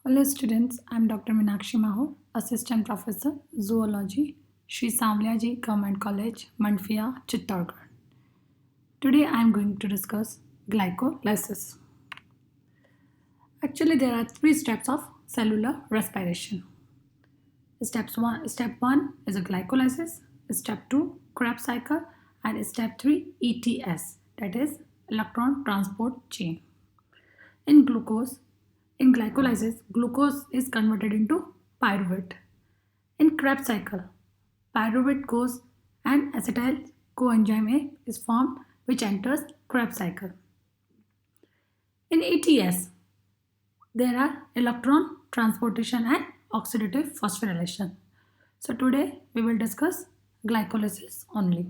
Hello students, I am Dr. Meenakshi Maho, Assistant Professor, Zoology, Sri Samliaji Government College, Mandvia, Chittorgarh. Today I am going to discuss glycolysis. Actually, there are three steps of cellular respiration. Step one is a glycolysis, step 2 Krebs cycle, and step 3 ETS, that is electron transport chain. In glucose, in glycolysis, glucose is converted into pyruvate. In Krebs cycle, pyruvate goes and acetyl coenzyme A is formed which enters Krebs cycle. In ETS, there are electron transportation and oxidative phosphorylation. So today we will discuss glycolysis only.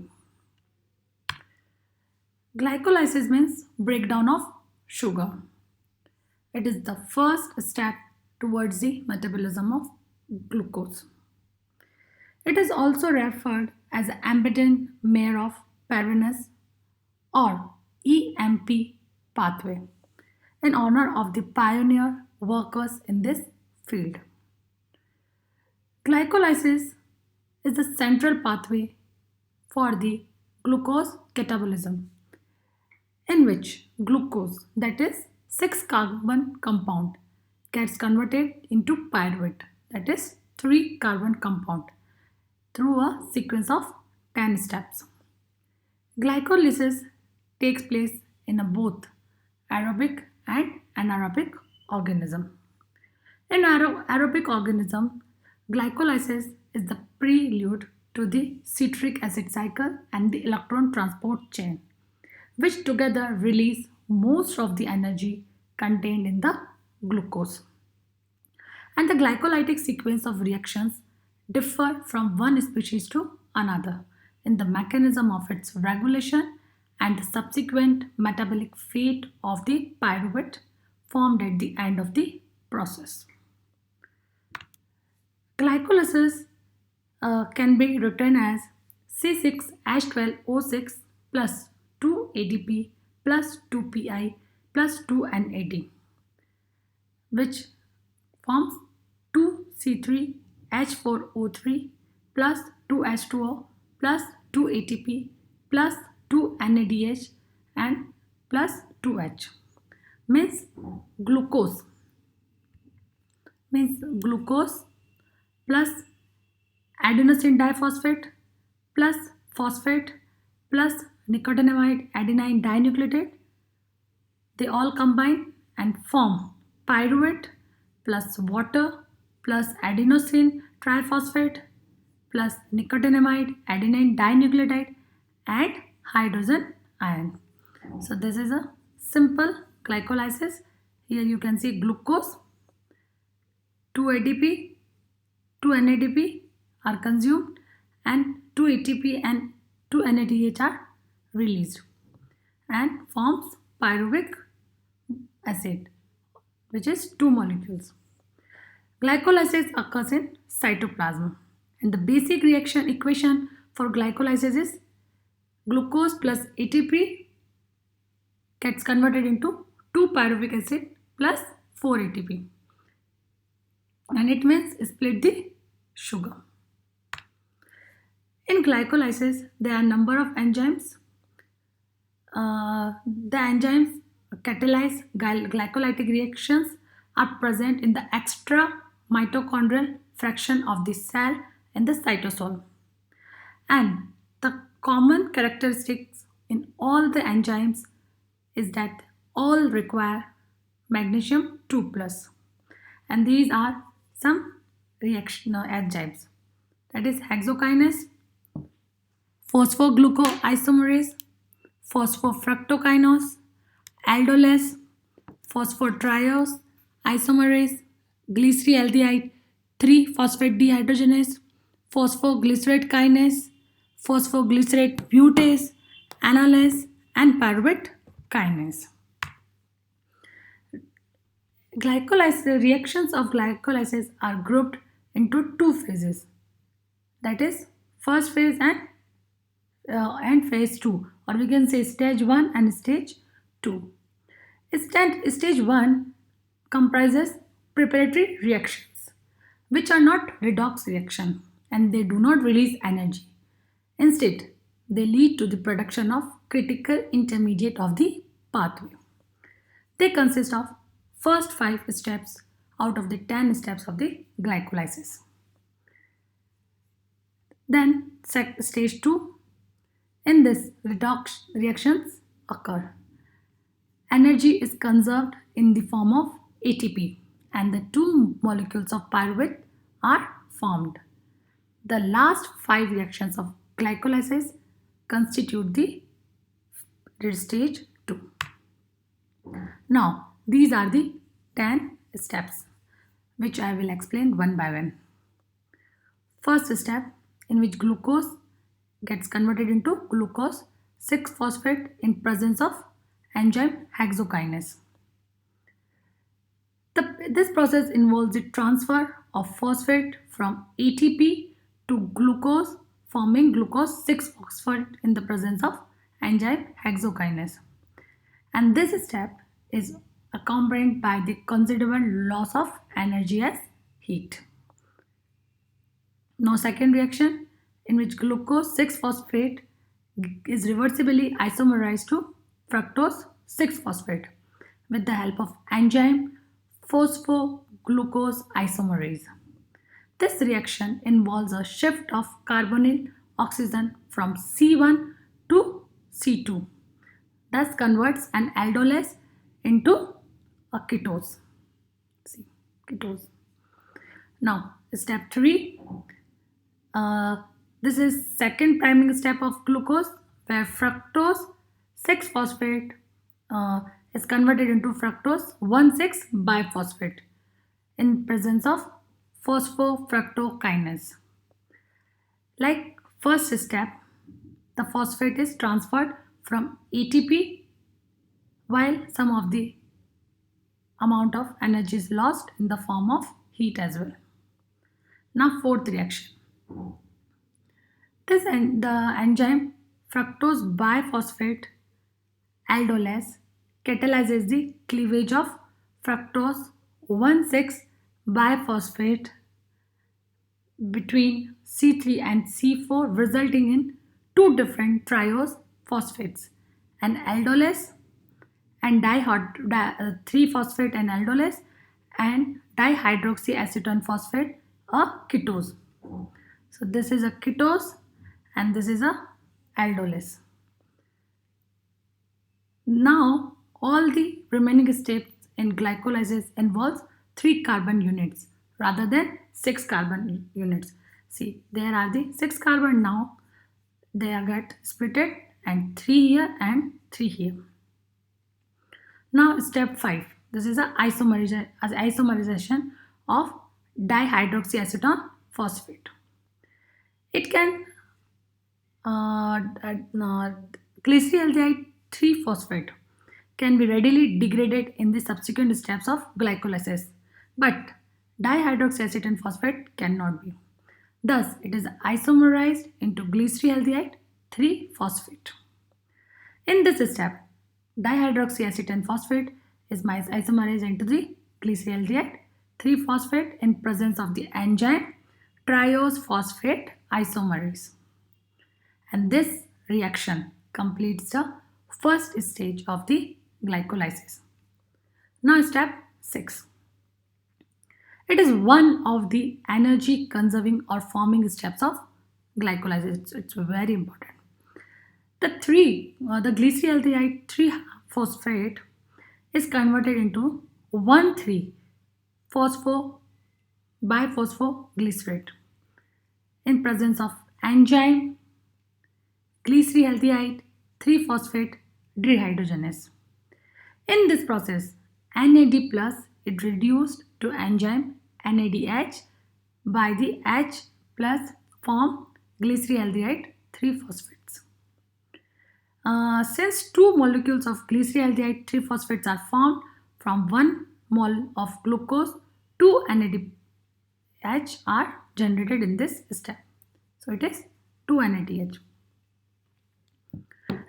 Glycolysis means breakdown of sugar. It is the first step towards the metabolism of glucose. It is also referred as the ambient mayor of Peyronie's or EMP pathway in honor of the pioneer workers in this field. Glycolysis is the central pathway for the glucose catabolism in which glucose, that is 6 carbon compound, gets converted into pyruvate, that is 3 carbon compound, through a sequence of 10 steps. Glycolysis takes place in a both aerobic and anaerobic organism. In aerobic organism, glycolysis is the prelude to the citric acid cycle and the electron transport chain, which together release most of the energy contained in the glucose. And the glycolytic sequence of reactions differ from one species to another in the mechanism of its regulation and the subsequent metabolic fate of the pyruvate formed at the end of the process. Glycolysis can be written as C6H12O6 plus 2 ADP plus 2 PI plus 2 NAD, which forms 2C3H4O3 plus 2H2O plus 2 ATP plus 2 NADH and plus 2H, means glucose glucose plus adenosine diphosphate plus phosphate plus nicotinamide adenine dinucleotide. They all combine and form pyruvate plus water plus adenosine triphosphate plus nicotinamide adenine dinucleotide and hydrogen ion. So this is a simple glycolysis. Here you can see glucose, 2 ADP, 2 NADP are consumed and 2 ATP and 2 NADH are released and forms pyruvic acid, which is 2 molecules. Glycolysis occurs in cytoplasm and the basic reaction equation for glycolysis is glucose plus ATP gets converted into 2 pyruvic acid plus 4 ATP, and it means split the sugar. In glycolysis, there are a number of enzymes. The enzymes catalyze glycolytic reactions are present in the extra mitochondrial fraction of the cell in the cytosol. And the common characteristics in all the enzymes is that all require magnesium 2 plus, and these are some reaction enzymes, that is hexokinase, phosphoglucoisomerase, phosphofructokinase, aldolase, phosphotriose isomerase, glyceraldehyde 3 phosphate dehydrogenase, phosphoglycerate kinase, phosphoglycerate mutase, analase, and pyruvate kinase. Glycolysis reactions of glycolysis are grouped into two phases, that is first phase and phase 2, or we can say stage 1 and stage 2. Stage 1 comprises preparatory reactions, which are not redox reaction and they do not release energy. Instead, they lead to the production of critical intermediate of the pathway. They consist of first 5 steps out of the 10 steps of the glycolysis. Then stage 2, in this redox reactions occur. Energy is conserved in the form of ATP and the two molecules of pyruvate are formed. The last 5 reactions of glycolysis constitute the stage 2. Now, these are the 10 steps which I will explain one by one. First step, in which glucose gets converted into glucose 6-phosphate in presence of enzyme hexokinase. This process involves the transfer of phosphate from ATP to glucose, forming glucose 6-phosphate in the presence of enzyme hexokinase. And this step is accompanied by the considerable loss of energy as heat. Now, second reaction, in which glucose 6-phosphate is reversibly isomerized to fructose 6-phosphate with the help of enzyme phosphoglucose isomerase. This reaction involves a shift of carbonyl oxygen from C1 to C2, thus converts an aldolase into a ketose. See, ketose. Now, step 3. This is second priming step of glucose, where fructose 6-phosphate is converted into fructose 1,6 biphosphate in presence of phosphofructokinase. Like first step, the phosphate is transferred from ATP while some of the amount of energy is lost in the form of heat as well. Now, fourth reaction. The enzyme fructose biphosphate aldolase catalyzes the cleavage of fructose 1,6 biphosphate between C3 and C4, resulting in two different triose phosphates, an aldolase and 3-phosphate and aldolase and dihydroxyacetone phosphate, a ketose. So this is a ketose and this is a aldolase. Now all the remaining steps in glycolysis involves 3 carbon units rather than 6 carbon units. See, there are the 6 carbon now, they are get splitted and 3 here and 3 here. Now step 5, this is a isomerization of dihydroxyacetone phosphate. It can glyceraldehyde 3-phosphate can be readily degraded in the subsequent steps of glycolysis, but dihydroxyacetone phosphate cannot be. Thus, it is isomerized into glyceraldehyde 3-phosphate. In this step, dihydroxyacetone phosphate is isomerized into the glyceraldehyde 3-phosphate in presence of the enzyme triose phosphate isomerase. And this reaction completes the first stage of the glycolysis. Now step 6. It is one of the energy conserving or forming steps of glycolysis. It's very important. The glyceraldehyde 3-phosphate is converted into 1,3-phosphoglycerate in presence of enzyme glyceraldehyde 3-phosphate dehydrogenase. In this process, NAD plus is reduced to enzyme NADH by the H plus form glyceraldehyde 3-phosphates. Since 2 molecules of glyceraldehyde 3-phosphates are formed from 1 mole of glucose, 2 NADH are generated in this step. So it is 2 NADH.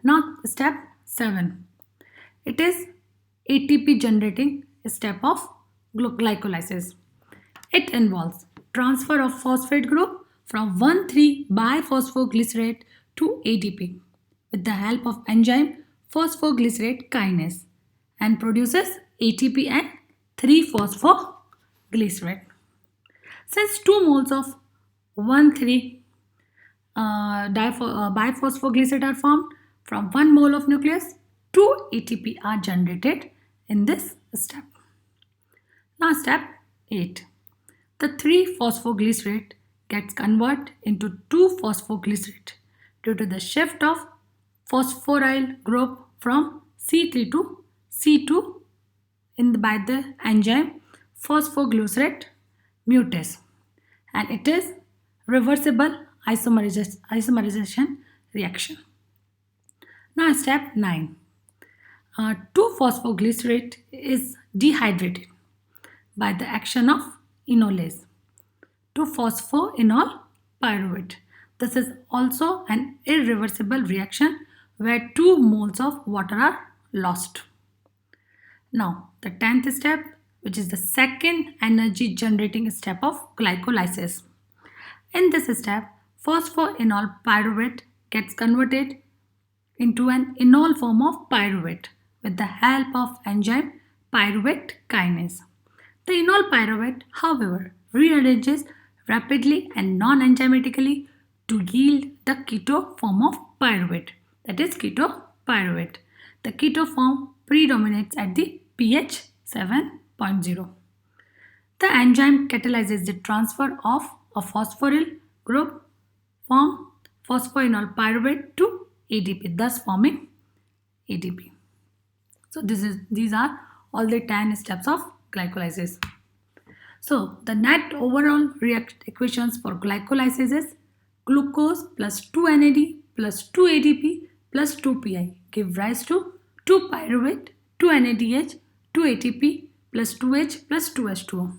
Now step 7. It is ATP generating step of glycolysis. It involves transfer of phosphate group from 1,3-biphosphoglycerate to ADP with the help of enzyme phosphoglycerate kinase and produces ATP and 3-phosphoglycerate. Since 2 moles of 1,3 biphosphoglycerate are formed from 1 mole of nucleus, 2 ATP are generated in this step. Now step 8. The 3-phosphoglycerate gets converted into 2-phosphoglycerate due to the shift of phosphoryl group from C3 to C2 by the enzyme phosphoglycerate mutase, and it is reversible isomerization reaction. Now step 9. 2-phosphoglycerate is dehydrated by the action of enolase to phosphoenol pyruvate. This is also an irreversible reaction where 2 moles of water are lost. Now the 10th step, which is the second energy generating step of glycolysis. In this step, phosphoenol pyruvate gets converted into an enol form of pyruvate with the help of enzyme pyruvate kinase. The enol pyruvate, however, rearranges rapidly and non-enzymatically to yield the keto form of pyruvate, that is ketopyruvate. The keto form predominates at the pH 7.0. The enzyme catalyzes the transfer of a phosphoryl group from phosphoenol pyruvate to ADP, thus forming ADP. So these are all the 10 steps of glycolysis. So the net overall equations for glycolysis is glucose plus 2 NAD plus 2 ADP plus 2 PI give rise to 2 pyruvate, 2 NADH, 2 ATP plus 2H plus 2H2O.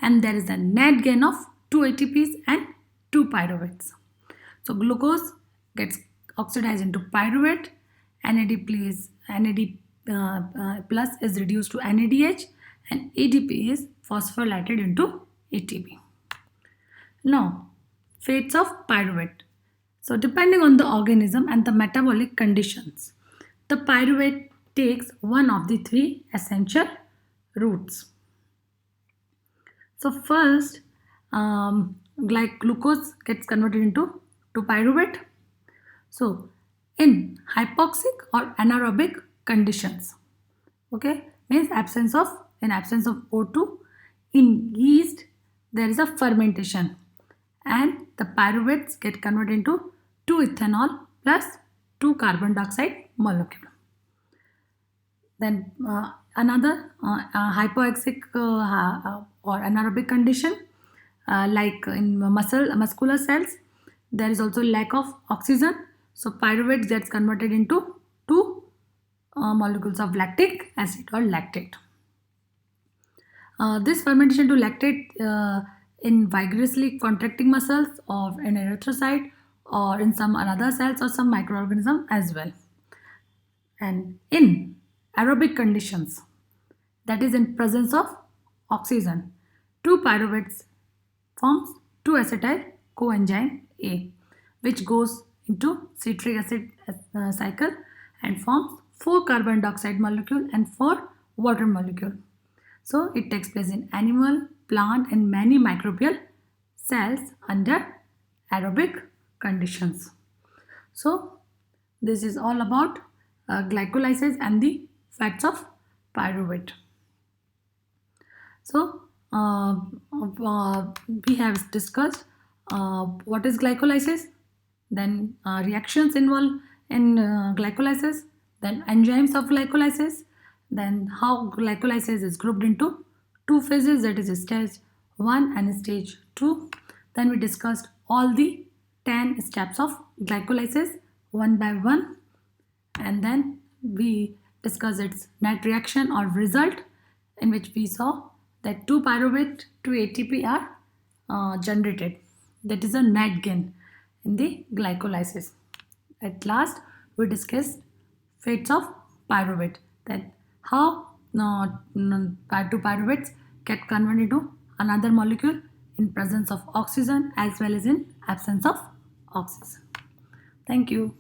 And there is a net gain of 2 ATPs and 2 pyruvates. So glucose gets oxidized into pyruvate, NAD plus is reduced to NADH, and ADP is phosphorylated into ATP. Now, fates of pyruvate. So depending on the organism and the metabolic conditions, the pyruvate takes one of the 3 essential routes. So first, glucose gets converted into pyruvate. So in hypoxic or anaerobic conditions, okay, means in absence of O2, in yeast there is a fermentation and the pyruvates get converted into 2 ethanol plus 2 carbon dioxide molecule. Then another hypoxic or anaerobic condition, like in muscular cells, there is also lack of oxygen. So pyruvate gets converted into 2 molecules of lactic acid or lactate. This fermentation to lactate in vigorously contracting muscles or in erythrocyte or in some other cells or some microorganism as well. And in aerobic conditions, that is in presence of oxygen, 2 pyruvates forms 2-acetyl coenzyme A, which goes into citric acid cycle and forms 4 carbon dioxide molecule and 4 water molecule. So it takes place in animal, plant and many microbial cells under aerobic conditions. So this is all about glycolysis and the fats of pyruvate. So we have discussed what is glycolysis, then reactions involved in glycolysis, then enzymes of glycolysis, then how glycolysis is grouped into 2 phases, that is stage 1 and stage 2. Then we discussed all the 10 steps of glycolysis one by one, and then we discussed its net reaction or result, in which we saw that 2 pyruvate, 2 ATP are generated. That is a net gain in the glycolysis. At last, we discussed fates of pyruvate, that how 2 pyruvates get converted into another molecule in presence of oxygen as well as in absence of oxygen. Thank you.